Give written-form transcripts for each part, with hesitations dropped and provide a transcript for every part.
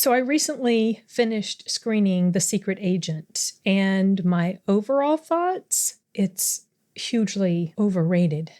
So I recently finished screening The Secret Agent, and my overall thoughts, it's hugely overrated.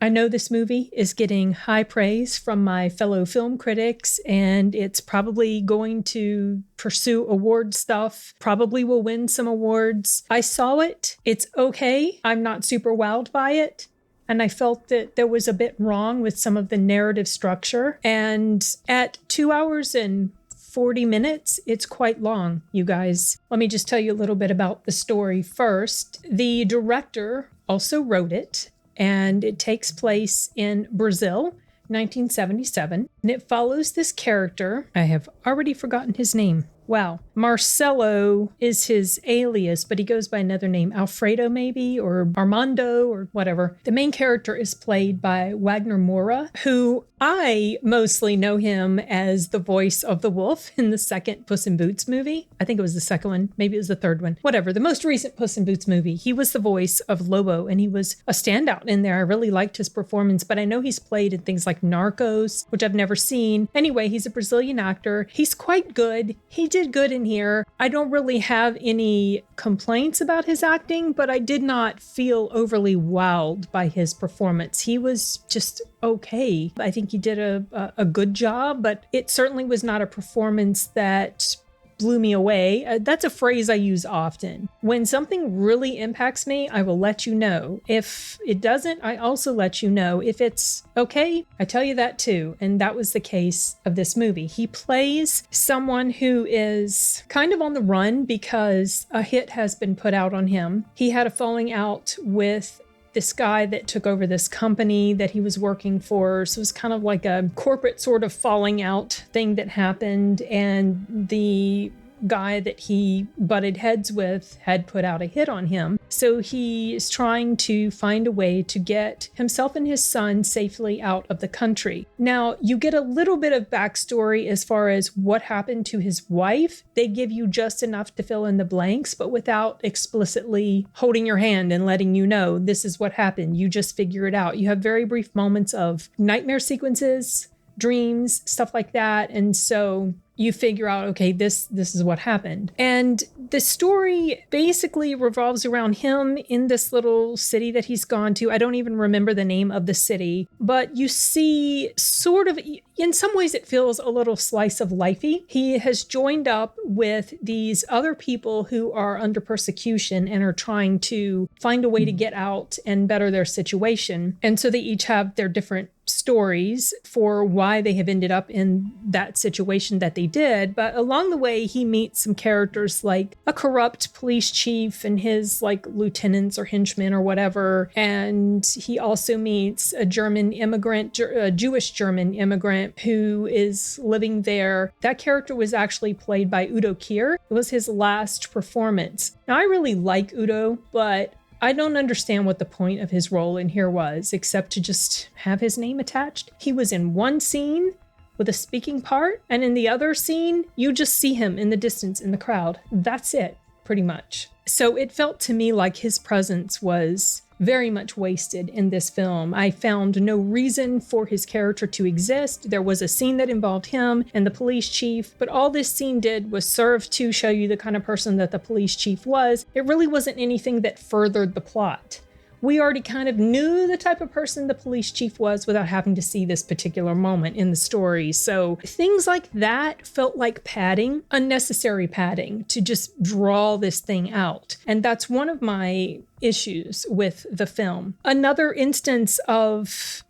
I know this movie is getting high praise from my fellow film critics, and it's probably going to pursue award stuff, probably will win some awards. I saw it. It's okay. I'm not super wowed by it. And I felt that there was a bit wrong with some of the narrative structure. And at 2 hours and 40 minutes, it's quite long, you guys. Let me just tell you a little bit about the story first. The director also wrote it, and it takes place in Brazil, 1977. And it follows this character. I have already forgotten his name. Wow. Marcelo is his alias, but he goes by another name, Alfredo maybe, or Armando, or whatever. The main character is played by Wagner Moura, who I mostly know him as the voice of the wolf in the second Puss in Boots movie. I think it was the second one. Maybe it was the third one. Whatever. The most recent Puss in Boots movie. He was the voice of Lobo, and he was a standout in there. I really liked his performance, but I know he's played in things like Narcos, which I've never seen. Anyway, he's a Brazilian actor. He's quite good. He did good in here. I don't really have any complaints about his acting, but I did not feel overly wowed by his performance. He was just okay. I think he did a good job, but it certainly was not a performance that blew me away. That's a phrase I use often. When something really impacts me, I will let you know. If it doesn't, I also let you know. If it's okay, I tell you that too. And that was the case of this movie. He plays someone who is kind of on the run because a hit has been put out on him. He had a falling out with this guy that took over this company that he was working for. So it was kind of like a corporate sort of falling out thing that happened. And the guy that he butted heads with had put out a hit on him. So he is trying to find a way to get himself and his son safely out of the country. Now, you get a little bit of backstory as far as what happened to his wife. They give you just enough to fill in the blanks, but without explicitly holding your hand and letting you know this is what happened. You just figure it out. You have very brief moments of nightmare sequences, dreams, stuff like that. And so you figure out, okay, this is what happened. And the story basically revolves around him in this little city that he's gone to. I don't even remember the name of the city, but you see sort of, in some ways it feels a little slice of lifey. He has joined up with these other people who are under persecution and are trying to find a way to get out and better their situation. And so they each have their different stories for why they have ended up in that situation that they did. But along the way, he meets some characters like a corrupt police chief and his like lieutenants or henchmen or whatever. And he also meets a German immigrant, a Jewish German immigrant who is living there. That character was actually played by Udo Kier. It was his last performance. Now, I really like Udo, but I don't understand what the point of his role in here was, except to just have his name attached. He was in one scene with a speaking part, and in the other scene, you just see him in the distance in the crowd. That's it, pretty much. So it felt to me like his presence was very much wasted in this film. I found no reason for his character to exist. There was a scene that involved him and the police chief, but all this scene did was serve to show you the kind of person that the police chief was. It really wasn't anything that furthered the plot. We already kind of knew the type of person the police chief was without having to see this particular moment in the story. So things like that felt like padding, unnecessary padding to just draw this thing out. And that's one of my issues with the film. Another instance of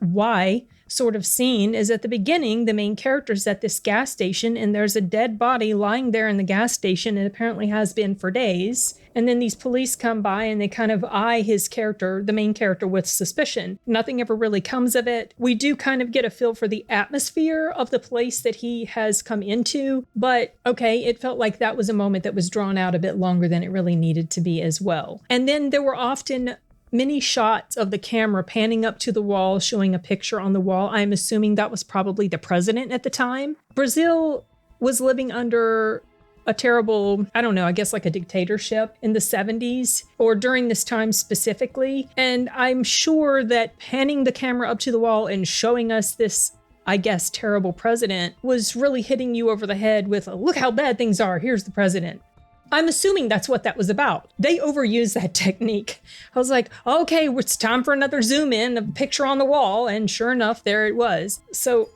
why sort of scene is at the beginning, the main character's at this gas station and there's a dead body lying there in the gas station. It apparently has been for days. And then these police come by and they kind of eye his character, the main character, with suspicion. Nothing ever really comes of it. We do kind of get a feel for the atmosphere of the place that he has come into. But okay, it felt like that was a moment that was drawn out a bit longer than it really needed to be as well. And then there were often many shots of the camera panning up to the wall, showing a picture on the wall. I'm assuming that was probably the president at the time. Brazil was living under a terrible, I don't know, I guess like a dictatorship in the 70s or during this time specifically. And I'm sure that panning the camera up to the wall and showing us this, I guess, terrible president was really hitting you over the head with, look how bad things are. Here's the president. I'm assuming that's what that was about. They overused that technique. I was like, okay, it's time for another zoom in, a picture on the wall. And sure enough, there it was. So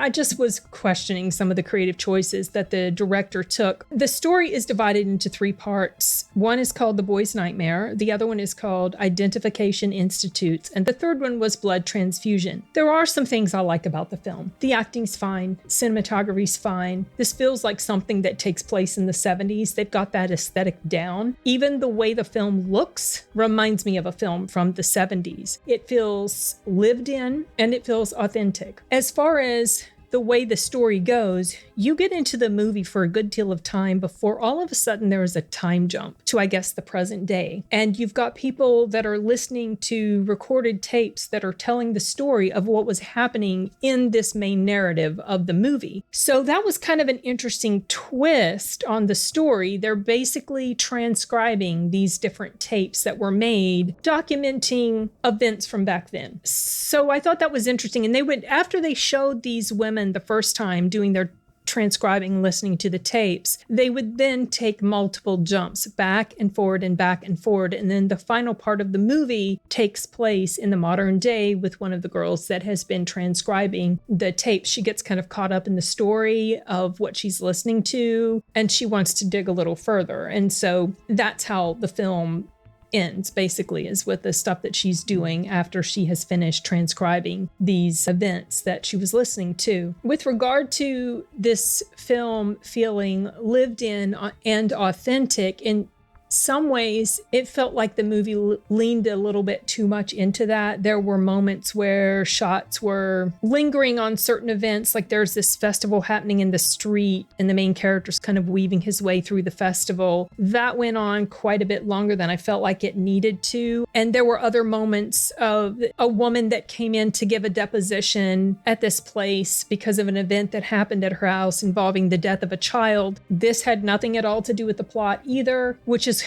I just was questioning some of the creative choices that the director took. The story is divided into 3 parts. One is called The Boy's Nightmare. The other one is called Identification Institutes. And the third one was Blood Transfusion. There are some things I like about the film. The acting's fine. Cinematography's fine. This feels like something that takes place in the 70s. They've got that aesthetic down. Even the way the film looks reminds me of a film from the 70s. It feels lived in and it feels authentic. As far as the way the story goes, you get into the movie for a good deal of time before all of a sudden there is a time jump to, I guess, the present day. And you've got people that are listening to recorded tapes that are telling the story of what was happening in this main narrative of the movie. So that was kind of an interesting twist on the story. They're basically transcribing these different tapes that were made, documenting events from back then. So I thought that was interesting. And they would, after they showed these women the first time doing their transcribing, listening to the tapes, they would then take multiple jumps back and forward and back and forward. And then the final part of the movie takes place in the modern day with one of the girls that has been transcribing the tapes. She gets kind of caught up in the story of what she's listening to, and she wants to dig a little further. And so that's how the film ends, basically, is with the stuff that she's doing after she has finished transcribing these events that she was listening to. With regard to this film feeling lived in and authentic, in some ways, it felt like the movie leaned a little bit too much into that. There were moments where shots were lingering on certain events, like there's this festival happening in the street and the main character's kind of weaving his way through the festival. That went on quite a bit longer than I felt like it needed to. And there were other moments of a woman that came in to give a deposition at this place because of an event that happened at her house involving the death of a child. This had nothing at all to do with the plot either, which is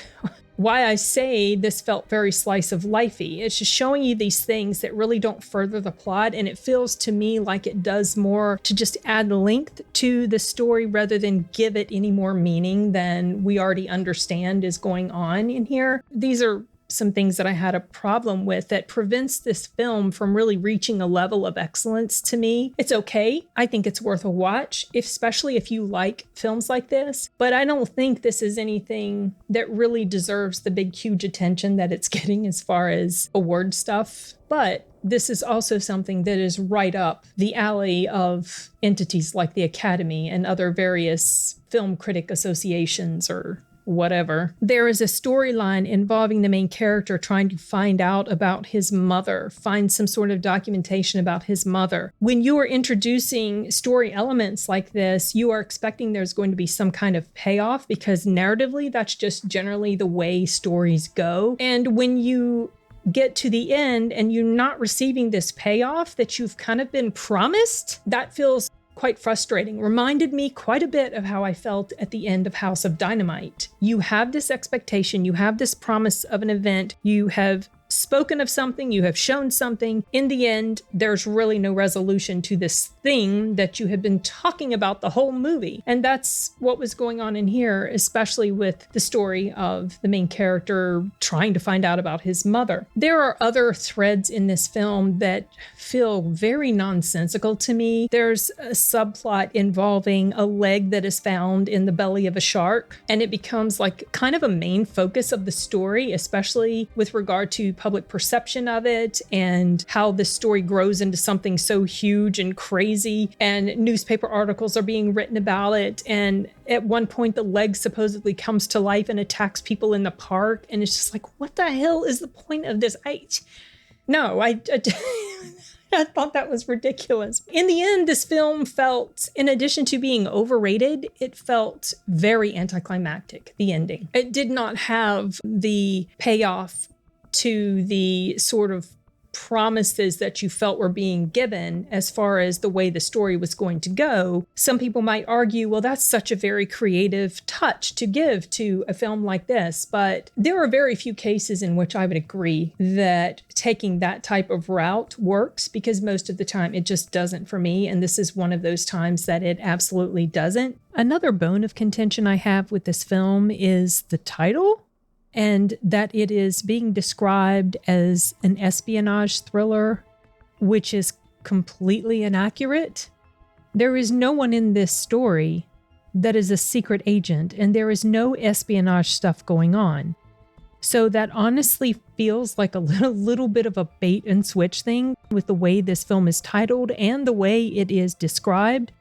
why I say this felt very slice of lifey. It's just showing you these things that really don't further the plot, and it feels to me like it does more to just add length to the story rather than give it any more meaning than we already understand is going on in here. These are some things that I had a problem with that prevents this film from really reaching a level of excellence to me. It's okay. I think it's worth a watch, especially if you like films like this. But I don't think this is anything that really deserves the big, huge attention that it's getting as far as award stuff. But this is also something that is right up the alley of entities like the Academy and other various film critic associations or whatever. There is a storyline involving the main character trying to find out about his mother, find some sort of documentation about his mother. When you are introducing story elements like this, you are expecting there's going to be some kind of payoff because narratively, that's just generally the way stories go. And when you get to the end and you're not receiving this payoff that you've kind of been promised, that feels quite frustrating. Reminded me quite a bit of how I felt at the end of House of Dynamite. You have this expectation, you have this promise of an event, you have spoken of something, you have shown something. In the end, there's really no resolution to this thing that you have been talking about the whole movie. And that's what was going on in here, especially with the story of the main character trying to find out about his mother. There are other threads in this film that feel very nonsensical to me. There's a subplot involving a leg that is found in the belly of a shark, and it becomes like kind of a main focus of the story, especially with regard to public perception of it and how this story grows into something so huge and crazy, and newspaper articles are being written about it. And at one point, the leg supposedly comes to life and attacks people in the park. And it's just like, what the hell is the point of this? I thought that was ridiculous. In the end, this film felt, in addition to being overrated, it felt very anticlimactic, the ending. It did not have the payoff to the sort of promises that you felt were being given as far as the way the story was going to go. Some people might argue, well, that's such a very creative touch to give to a film like this. But there are very few cases in which I would agree that taking that type of route works, because most of the time it just doesn't for me. And this is one of those times that it absolutely doesn't. Another bone of contention I have with this film is the title, and that it is being described as an espionage thriller, which is completely inaccurate. There is no one in this story that is a secret agent, and there is no espionage stuff going on. So that honestly feels like a little bit of a bait and switch thing with the way this film is titled and the way it is described,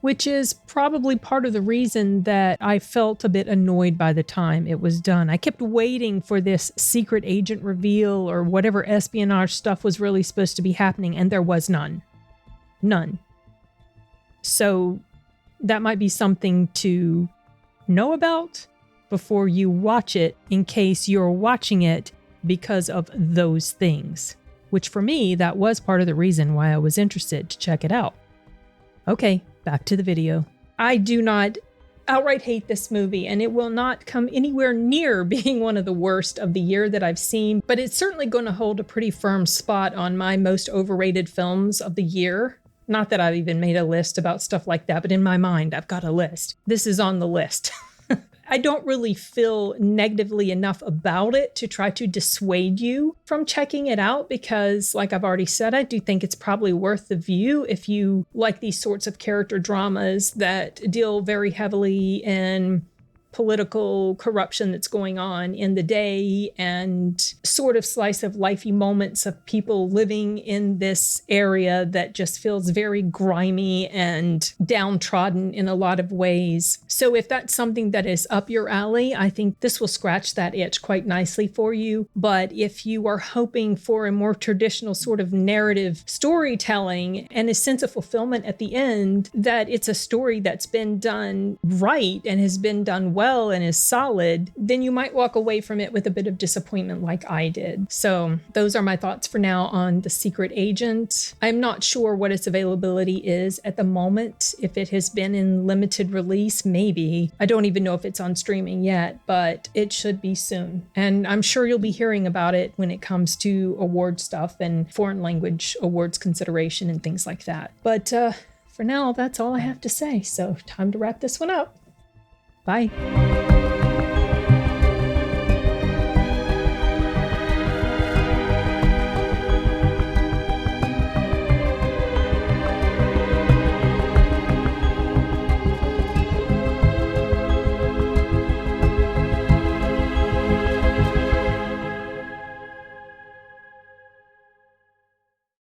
which is probably part of the reason that I felt a bit annoyed by the time it was done. I kept waiting for this secret agent reveal or whatever espionage stuff was really supposed to be happening, and there was none. None. So that might be something to know about before you watch it, in case you're watching it because of those things. Which for me, that was part of the reason why I was interested to check it out. Okay, back to the video. I do not outright hate this movie, and it will not come anywhere near being one of the worst of the year that I've seen, but it's certainly going to hold a pretty firm spot on my most overrated films of the year. Not that I've even made a list about stuff like that, but in my mind, I've got a list. This is on the list. I don't really feel negatively enough about it to try to dissuade you from checking it out because, like I've already said, I do think it's probably worth the view if you like these sorts of character dramas that deal very heavily in political corruption that's going on in the day and sort of slice of lifey moments of people living in this area that just feels very grimy and downtrodden in a lot of ways. So if that's something that is up your alley, I think this will scratch that itch quite nicely for you. But if you are hoping for a more traditional sort of narrative storytelling and a sense of fulfillment at the end, that it's a story that's been done right and has been done well and is solid, then you might walk away from it with a bit of disappointment like I did. So those are my thoughts for now on The Secret Agent. I'm not sure what its availability is at the moment. If it has been in limited release, maybe. I don't even know if it's on streaming yet, but it should be soon. And I'm sure you'll be hearing about it when it comes to award stuff and foreign language awards consideration and things like that. But for now, that's all I have to say. So time to wrap this one up. Bye.